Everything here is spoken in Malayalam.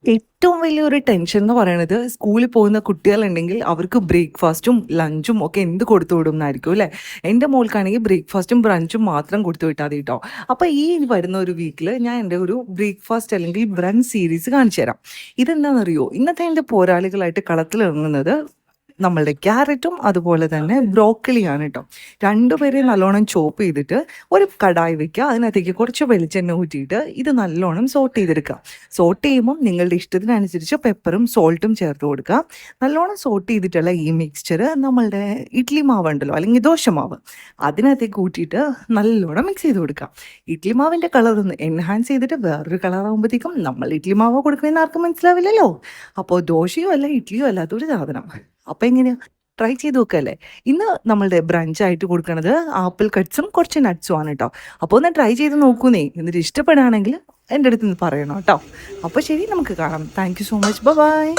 ഏറ്റവും വലിയൊരു ടെൻഷൻ എന്ന് പറയണത് സ്കൂളിൽ പോകുന്ന കുട്ടികളുണ്ടെങ്കിൽ അവർക്ക് ബ്രേക്ക്ഫാസ്റ്റും ലഞ്ചും ഒക്കെ എന്ത് കൊടുത്തു വിടും എന്നായിരിക്കും അല്ലേ. എൻ്റെ മോൾക്കാണെങ്കിൽ ബ്രേക്ക്ഫാസ്റ്റും ബ്രഞ്ചും മാത്രം കൊടുത്തു വിട്ടാൽ മതി കേട്ടോ. അപ്പോൾ ഈ വരുന്ന ഒരു വീക്കിൽ ഞാൻ എൻ്റെ ഒരു ബ്രേക്ക്ഫാസ്റ്റ് അല്ലെങ്കിൽ ബ്രഞ്ച് സീരീസ് കാണിച്ചു തരാം. ഇതെന്താണെന്നറിയോ, ഇന്നത്തെ എൻ്റെ പോരാളികളായിട്ട് കളത്തിലിറങ്ങുന്നത് നമ്മളുടെ ക്യാരറ്റും അതുപോലെ തന്നെ ബ്രോക്കലിയാണ് കേട്ടോ. രണ്ടുപേരെ നല്ലോണം ചോപ്പ് ചെയ്തിട്ട് ഒരു കടായി വെക്കുക, അതിനകത്തേക്ക് കുറച്ച് വെളിച്ചെണ്ണ ഊറ്റിയിട്ട് ഇത് നല്ലോണം സോട്ട് ചെയ്തെടുക്കുക. സോട്ട് ചെയ്യുമ്പോൾ നിങ്ങളുടെ ഇഷ്ടത്തിനനുസരിച്ച് പെപ്പറും സോൾട്ടും ചേർത്ത് കൊടുക്കുക. നല്ലോണം സോട്ട് ചെയ്തിട്ടുള്ള ഈ മിക്സ്ചർ നമ്മളുടെ ഇഡ്ലി മാവ് ഉണ്ടല്ലോ, അല്ലെങ്കിൽ ദോശമാവ്, അതിനകത്തേക്ക് കൂട്ടിയിട്ട് നല്ലോണം മിക്സ് ചെയ്ത് കൊടുക്കുക. ഇഡ്ലി മാവിൻ്റെ കളർ ഒന്ന് എൻഹാൻസ് ചെയ്തിട്ട് വേറൊരു കളറാകുമ്പോഴത്തേക്കും നമ്മൾ ഇഡ്ലി മാവ് കൊടുക്കുന്നതെന്ന് ആർക്കും മനസ്സിലാവില്ലല്ലോ. അപ്പോൾ ദോശയോ അല്ല ഇഡ്ലിയോ അല്ലാത്തൊരു സാധനം. അപ്പം എങ്ങനെയാ, ട്രൈ ചെയ്ത് നോക്കല്ലേ. ഇന്ന് നമ്മളുടെ ബ്രഞ്ചായിട്ട് കൊടുക്കണത് ആപ്പിൾ കട്ട്സും കുറച്ച് നട്ട്സും ആണ് കേട്ടോ. അപ്പോൾ ഒന്ന് ട്രൈ ചെയ്ത് നോക്കൂന്നേ, എന്നിട്ട് ഇഷ്ടപ്പെടുകയാണെങ്കിൽ എൻ്റെ അടുത്ത് നിന്ന് പറയണം കേട്ടോ. അപ്പോൾ ശരി, നമുക്ക് കാണാം. Thank you so much. By.